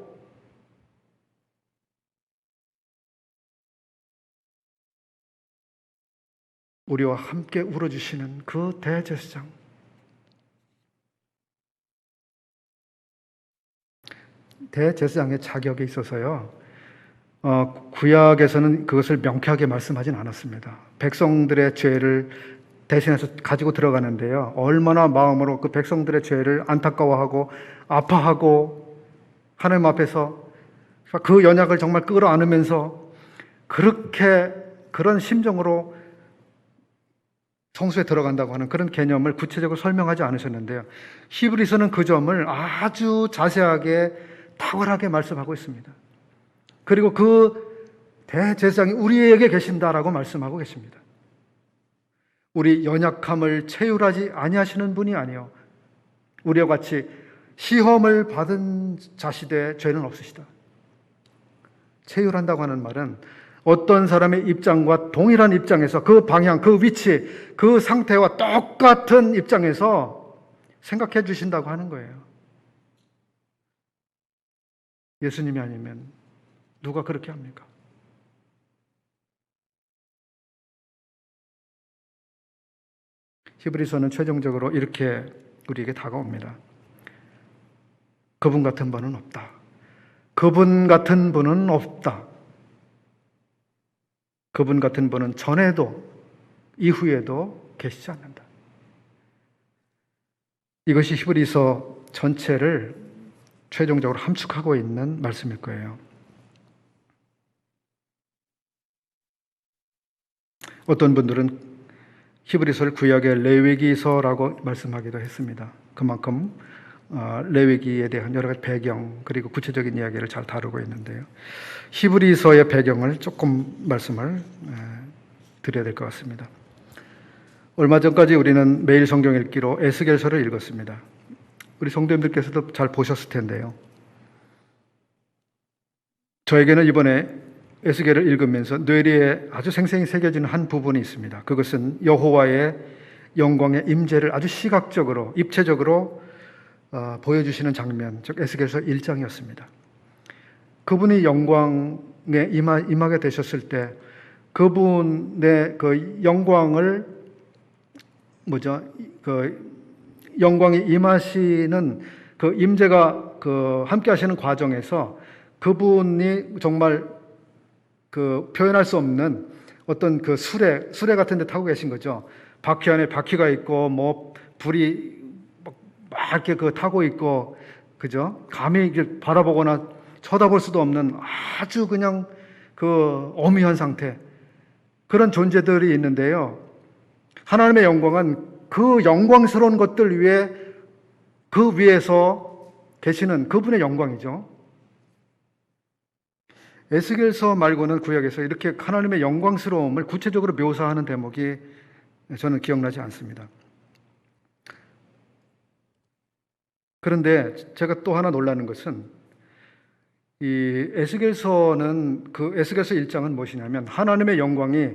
우리와 함께 울어주시는 그 대제사장, 대제사장의 자격에 있어서요, 구약에서는 그것을 명쾌하게 말씀하진 않았습니다. 백성들의 죄를 대신해서 가지고 들어가는데요, 얼마나 마음으로 그 백성들의 죄를 안타까워하고 아파하고 하나님 앞에서 그 연약을 정말 끌어안으면서 그렇게 그런 심정으로 성소에 들어간다고 하는 그런 개념을 구체적으로 설명하지 않으셨는데요, 히브리서는 그 점을 아주 자세하게 탁월하게 말씀하고 있습니다. 그리고 그 대제사장이 우리에게 계신다라고 말씀하고 계십니다. 우리 연약함을 체휼하지 아니하시는 분이 아니요 우리와 같이 시험을 받은 자시되 죄는 없으시다. 체휼한다고 하는 말은 어떤 사람의 입장과 동일한 입장에서 그 방향, 그 위치, 그 상태와 똑같은 입장에서 생각해 주신다고 하는 거예요. 예수님이 아니면 누가 그렇게 합니까? 히브리서는 최종적으로 이렇게 우리에게 다가옵니다. 그분 같은 분은 없다. 그분 같은 분은 없다. 그분 같은 분은 전에도 이후에도 계시지 않는다. 이것이 히브리서 전체를 최종적으로 함축하고 있는 말씀일 거예요. 어떤 분들은 히브리서를 구약의 레위기서라고 말씀하기도 했습니다. 그만큼 레위기에 대한 여러 가지 배경 그리고 구체적인 이야기를 잘 다루고 있는데요, 히브리서의 배경을 조금 말씀을 드려야 될 것 같습니다. 얼마 전까지 우리는 매일 성경 읽기로 에스겔서를 읽었습니다. 우리 성도님들께서도 잘 보셨을 텐데요, 저에게는 이번에 에스겔을 읽으면서 뇌리에 아주 생생히 새겨지는 한 부분이 있습니다. 그것은 여호와의 영광의 임재를 아주 시각적으로 입체적으로 보여주시는 장면, 즉 에스겔서 1장이었습니다. 그분이 영광에 임하게 되셨을 때 그분의 그 영광을 그 영광이 임하시는 그 임재가 그 함께 하시는 과정에서 그분이 정말 그 표현할 수 없는 어떤 그 수레 같은 데 타고 계신 거죠. 바퀴 안에 바퀴가 있고 뭐 불이 막 이렇게 그 타고 있고, 그죠? 감히 이렇게 바라보거나 쳐다볼 수도 없는 아주 그냥 그 어미한 상태, 그런 존재들이 있는데요, 하나님의 영광은 그 영광스러운 것들 위에 그 위에서 계시는 그분의 영광이죠. 에스겔서 말고는 구약에서 이렇게 하나님의 영광스러움을 구체적으로 묘사하는 대목이 저는 기억나지 않습니다. 그런데 제가 또 하나 놀라는 것은 이 에스겔서는 그 에스겔서 1장은 무엇이냐면 하나님의 영광이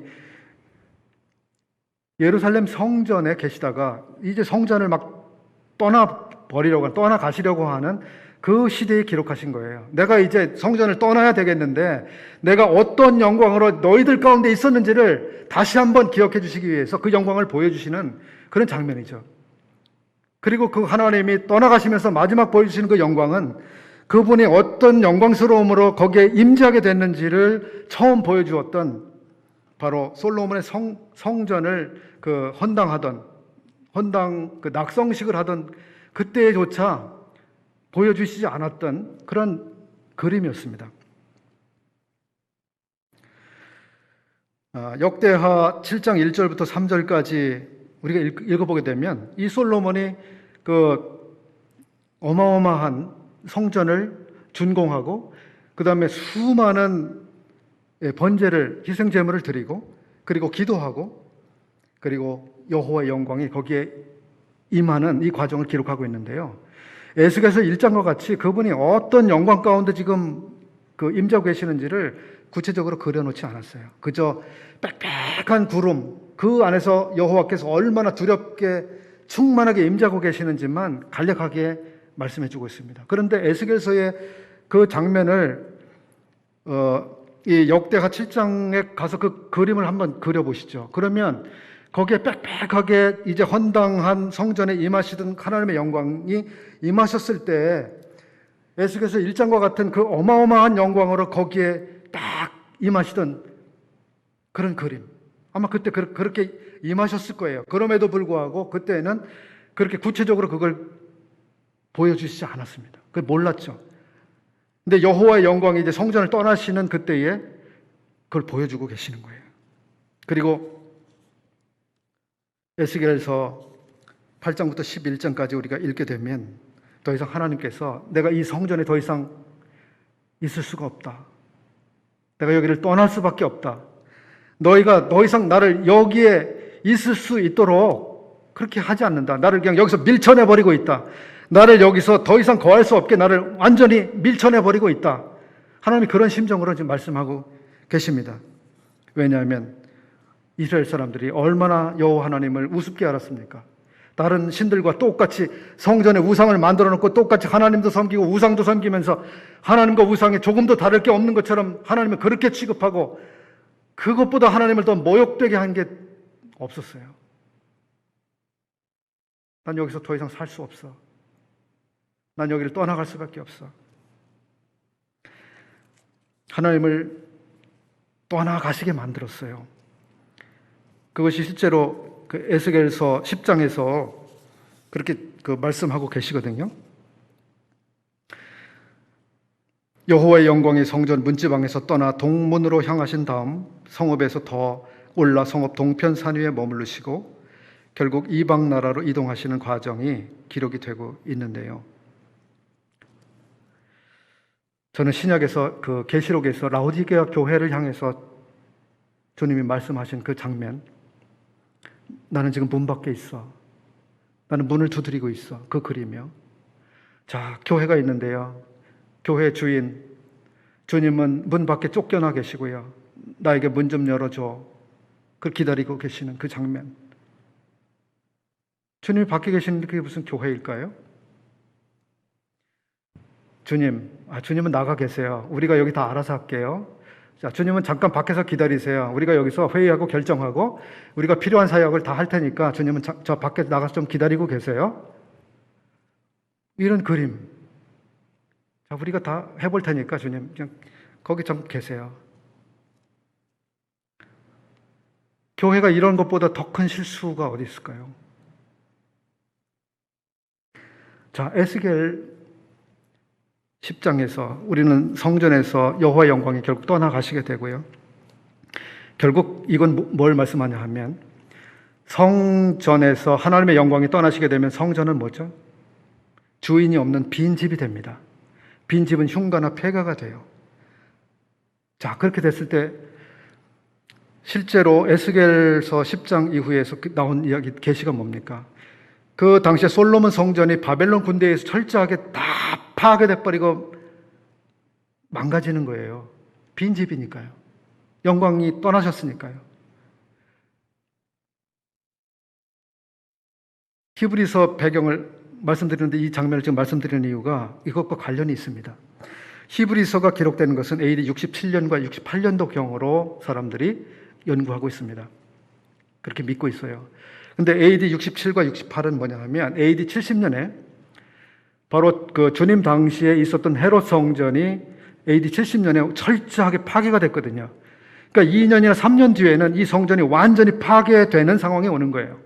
예루살렘 성전에 계시다가 이제 성전을 막 떠나 가시려고 하는 그 시대에 기록하신 거예요. 내가 이제 성전을 떠나야 되겠는데 내가 어떤 영광으로 너희들 가운데 있었는지를 다시 한번 기억해 주시기 위해서 그 영광을 보여주시는 그런 장면이죠. 그리고 그 하나님이 떠나가시면서 마지막 보여주시는 그 영광은 그분이 어떤 영광스러움으로 거기에 임재하게 됐는지를 처음 보여주었던 바로 솔로몬의 성전을 그 헌당 그 낙성식을 하던 그때조차 보여주시지 않았던 그런 그림이었습니다. 역대하 7장 1절부터 3절까지 우리가 읽어보게 되면 이 솔로몬이 그 어마어마한 성전을 준공하고 그 다음에 수많은 번제를 희생 제물을 드리고 그리고 기도하고 그리고 여호와의 영광이 거기에 임하는 이 과정을 기록하고 있는데요, 에스겔서 1장과 같이 그분이 어떤 영광 가운데 지금 그 임재하고 계시는지를 구체적으로 그려놓지 않았어요. 그저 빽빽한 구름, 그 안에서 여호와께서 얼마나 두렵게 충만하게 임재하고 계시는지만 간략하게 말씀해주고 있습니다. 그런데 에스겔서의 그 장면을 이 역대하 7장에 가서 그 그림을 한번 그려보시죠. 그러면 거기에 빽빽하게 이제 헌당한 성전에 임하시던 하나님의 영광이 임하셨을 때 에스겔서 1장과 같은 그 어마어마한 영광으로 거기에 딱 임하시던 그런 그림. 아마 그때 그렇게 임하셨을 거예요. 그럼에도 불구하고 그때는 그렇게 구체적으로 그걸 보여주시지 않았습니다. 그걸 몰랐죠. 근데 여호와의 영광이 이제 성전을 떠나시는 그때에 그걸 보여주고 계시는 거예요. 그리고 에스겔서 8장부터 11장까지 우리가 읽게 되면 더 이상 하나님께서 내가 이 성전에 더 이상 있을 수가 없다. 내가 여기를 떠날 수밖에 없다. 너희가 더 이상 나를 여기에 있을 수 있도록 그렇게 하지 않는다. 나를 그냥 여기서 밀쳐내버리고 있다. 나를 여기서 더 이상 거할 수 없게 나를 완전히 밀쳐내버리고 있다. 하나님이 그런 심정으로 지금 말씀하고 계십니다. 왜냐하면 이스라엘 사람들이 얼마나 여호와 하나님을 우습게 알았습니까? 다른 신들과 똑같이 성전에 우상을 만들어 놓고 똑같이 하나님도 섬기고 우상도 섬기면서 하나님과 우상에 조금도 다를 게 없는 것처럼 하나님을 그렇게 취급하고 그것보다 하나님을 더 모욕되게 한 게 없었어요. 난 여기서 더 이상 살 수 없어. 난 여기를 떠나갈 수밖에 없어. 하나님을 떠나가시게 만들었어요. 그것이 실제로 그 에스겔서 10장에서 그렇게 그 말씀하고 계시거든요. 여호와의 영광이 성전 문지방에서 떠나 동문으로 향하신 다음 성읍에서 더 올라 성읍 동편 산 위에 머무르시고 결국 이방 나라로 이동하시는 과정이 기록이 되고 있는데요. 저는 신약에서 그 계시록에서 라오디게아 교회를 향해서 주님이 말씀하신 그 장면, 나는 지금 문 밖에 있어. 나는 문을 두드리고 있어. 그 그리며 자, 교회가 있는데요. 교회 주인, 주님은 문 밖에 쫓겨나 계시고요. 나에게 문 좀 열어줘. 그 기다리고 계시는 그 장면. 주님이 밖에 계시는데 그게 무슨 교회일까요? 주님은 나가 계세요. 우리가 여기 다 알아서 할게요. 자, 주님은 잠깐 밖에서 기다리세요. 우리가 여기서 회의하고 결정하고 우리가 필요한 사역을 다 할 테니까 주님은 저 밖에 나가서 좀 기다리고 계세요. 이런 그림. 자, 우리가 다 해볼 테니까 주님 그냥 거기 좀 계세요. 교회가 이런 것보다 더 큰 실수가 어디 있을까요? 자, 에스겔 10장에서 우리는 성전에서 여호와의 영광이 결국 떠나가시게 되고요. 결국 이건 뭘 말씀하냐 하면 성전에서 하나님의 영광이 떠나시게 되면 성전은 뭐죠? 주인이 없는 빈 집이 됩니다. 빈 집은 흉가나 폐가가 돼요. 자, 그렇게 됐을 때 실제로 에스겔서 10장 이후에서 나온 이야기 계시가 뭡니까? 그 당시에 솔로몬 성전이 바벨론 군대에서 철저하게 다 파괴돼 버리고 망가지는 거예요. 빈집이니까요. 영광이 떠나셨으니까요. 히브리서 배경을 말씀드리는데 이 장면을 지금 말씀드리는 이유가 이것과 관련이 있습니다. 히브리서가 기록되는 것은 AD 67년과 68년도 경으로 사람들이 연구하고 있습니다. 그렇게 믿고 있어요. 근데 AD 67과 68은 뭐냐 하면 AD 70년에 바로 그 주님 당시에 있었던 헤롯 성전이 AD 70년에 철저하게 파괴가 됐거든요. 그러니까 2년이나 3년 뒤에는 이 성전이 완전히 파괴되는 상황이 오는 거예요.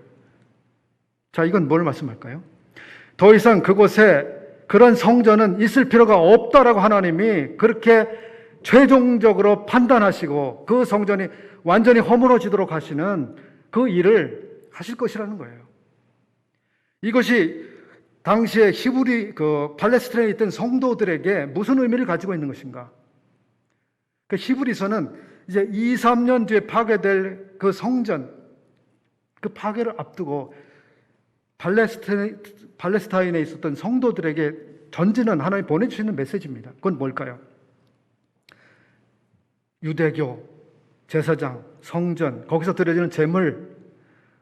자, 이건 뭘 말씀할까요? 더 이상 그곳에 그런 성전은 있을 필요가 없다라고 하나님이 그렇게 최종적으로 판단하시고 그 성전이 완전히 허물어지도록 하시는 그 일을 하실 것이라는 거예요. 이것이 당시에 팔레스타인에 있던 성도들에게 무슨 의미를 가지고 있는 것인가? 그 히브리서는 이제 2, 3년 뒤에 파괴될 그 성전, 그 파괴를 앞두고 팔레스타인에 있었던 성도들에게 던지는 하나님이 보내주시는 메시지입니다. 그건 뭘까요? 유대교, 제사장, 성전, 거기서 드려지는 제물,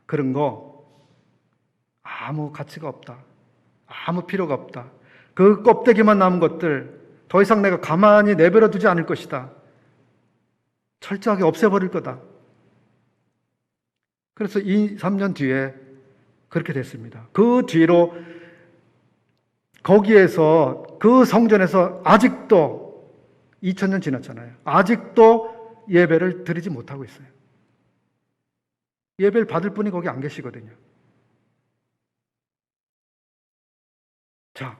그런 거 아무 가치가 없다. 아무 필요가 없다. 그 껍데기만 남은 것들 더 이상 내가 가만히 내버려 두지 않을 것이다. 철저하게 없애버릴 거다. 그래서 2, 3년 뒤에 그렇게 됐습니다. 그 뒤로 거기에서 그 성전에서 아직도 2000년 지났잖아요. 아직도 예배를 드리지 못하고 있어요. 예배를 받을 분이 거기 안 계시거든요. 자,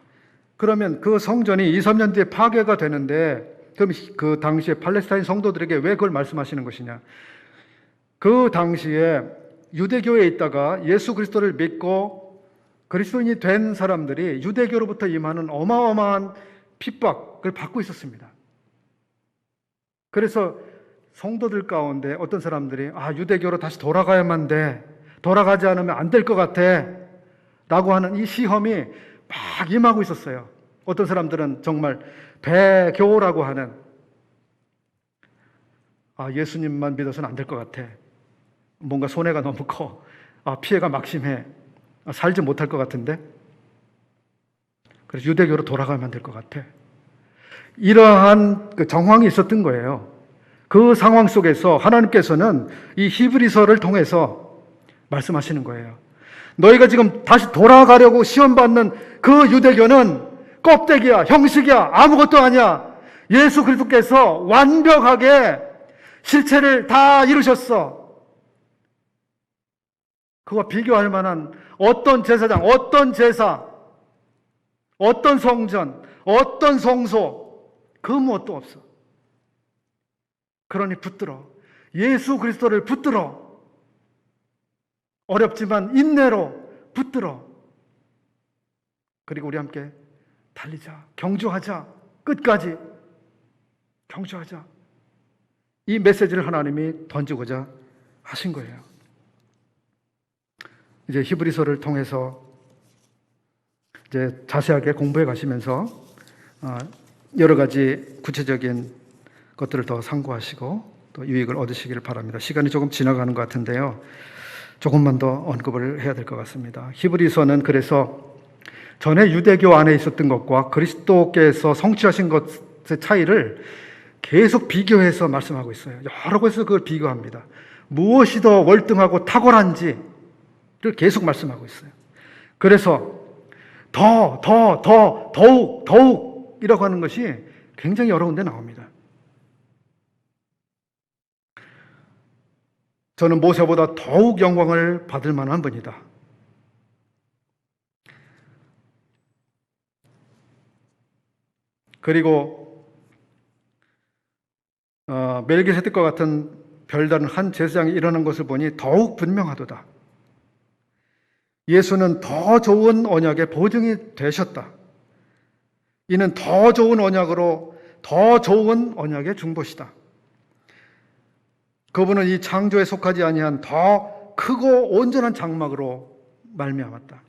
그러면 그 성전이 2, 3년 뒤에 파괴가 되는데 그럼 그 당시에 팔레스타인 성도들에게 왜 그걸 말씀하시는 것이냐? 그 당시에 유대교에 있다가 예수 그리스도를 믿고 그리스도인이 된 사람들이 유대교로부터 임하는 어마어마한 핍박을 받고 있었습니다. 그래서 성도들 가운데 어떤 사람들이 유대교로 다시 돌아가야만 돼. 돌아가지 않으면 안 될 것 같아. 라고 하는 이 시험이 막 임하고 있었어요. 어떤 사람들은 정말 배교라고 하는 예수님만 믿어서는 안 될 것 같아. 뭔가 손해가 너무 커. 피해가 막심해. 살지 못할 것 같은데. 그래서 유대교로 돌아가면 될 것 같아. 이러한 그 정황이 있었던 거예요. 그 상황 속에서 하나님께서는 이 히브리서를 통해서 말씀하시는 거예요. 너희가 지금 다시 돌아가려고 시험받는 그 유대교는 껍데기야, 형식이야, 아무것도 아니야. 예수 그리스도께서 완벽하게 실체를 다 이루셨어. 그와 비교할 만한 어떤 제사장, 어떤 제사, 어떤 성전, 어떤 성소, 그 무엇도 없어. 그러니 붙들어. 예수 그리스도를 붙들어. 어렵지만 인내로 붙들어. 그리고 우리 함께 달리자. 경주하자. 끝까지 경주하자. 이 메시지를 하나님이 던지고자 하신 거예요. 이제 히브리서를 통해서 이제 자세하게 공부해 가시면서 여러 가지 구체적인 것들을 더 상고하시고 또 유익을 얻으시기를 바랍니다. 시간이 조금 지나가는 것 같은데요. 조금만 더 언급을 해야 될 것 같습니다. 히브리서는 그래서 전에 유대교 안에 있었던 것과 그리스도께서 성취하신 것의 차이를 계속 비교해서 말씀하고 있어요. 여러 곳에서 그걸 비교합니다. 무엇이 더 월등하고 탁월한지를 계속 말씀하고 있어요. 그래서 더욱 이라고 하는 것이 굉장히 여러 군데 나옵니다. 저는 모세보다 더욱 영광을 받을 만한 분이다. 그리고 멜기세덱과 같은 별다른 한 제사장이 일어난 것을 보니 더욱 분명하도다. 예수는 더 좋은 언약의 보증이 되셨다. 이는 더 좋은 언약으로 더 좋은 언약의 중보시다. 그분은 이 창조에 속하지 아니한 더 크고 온전한 장막으로 말미암았다.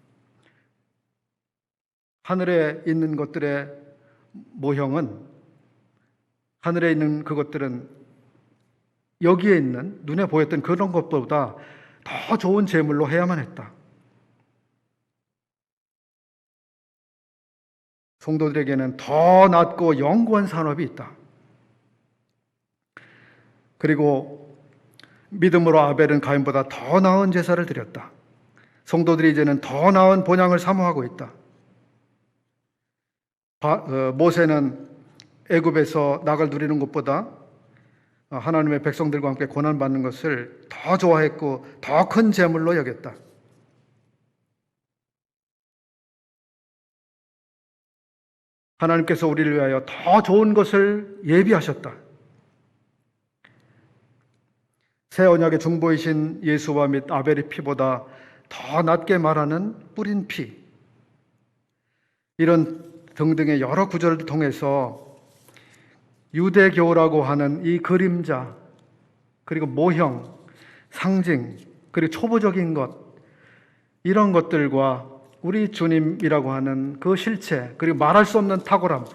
하늘에 있는 것들의 모형은, 하늘에 있는 그것들은 여기에 있는 눈에 보였던 그런 것보다 더 좋은 제물로 해야만 했다. 성도들에게는 더 낮고 영구한 산업이 있다. 그리고 믿음으로 아벨은 가인보다 더 나은 제사를 드렸다. 성도들이 이제는 더 나은 본향을 사모하고 있다. 모세는 애굽에서 낙을 누리는 것보다 하나님의 백성들과 함께 고난받는 것을 더 좋아했고 더 큰 제물로 여겼다. 하나님께서 우리를 위하여 더 좋은 것을 예비하셨다. 새 언약의 중보이신 예수와 및 아벨의 피보다 더 낮게 말하는 뿌린 피, 이런 등등의 여러 구절을 통해서 유대교라고 하는 이 그림자, 그리고 모형, 상징, 그리고 초보적인 것, 이런 것들과 우리 주님이라고 하는 그 실체, 그리고 말할 수 없는 탁월함,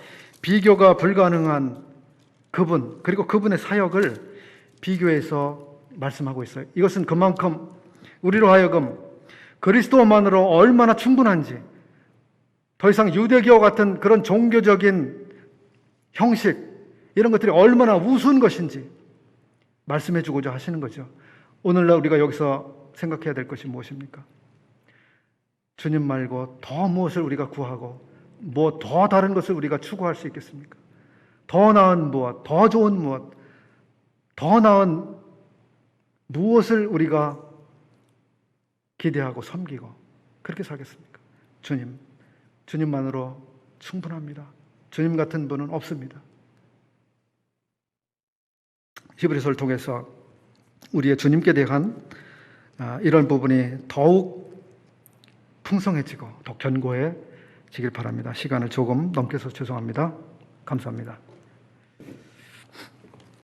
비교가 불가능한 그분, 그리고 그분의 사역을 비교해서 말씀하고 있어요. 이것은 그만큼 우리로 하여금 그리스도만으로 얼마나 충분한지, 더 이상 유대교 같은 그런 종교적인 형식, 이런 것들이 얼마나 우스운 것인지 말씀해 주고자 하시는 거죠. 오늘날 우리가 여기서 생각해야 될 것이 무엇입니까? 주님 말고 더 무엇을 우리가 구하고 뭐 더 다른 것을 우리가 추구할 수 있겠습니까? 더 나은 무엇, 더 좋은 무엇, 더 나은 무엇을 우리가 기대하고 섬기고 그렇게 살겠습니까? 주님만으로 충분합니다. 주님 같은 분은 없습니다. 히브리서를 통해서 우리의 주님께 대한 이런 부분이 더욱 풍성해지고 더 견고해지길 바랍니다. 시간을 조금 넘겨서 죄송합니다. 감사합니다.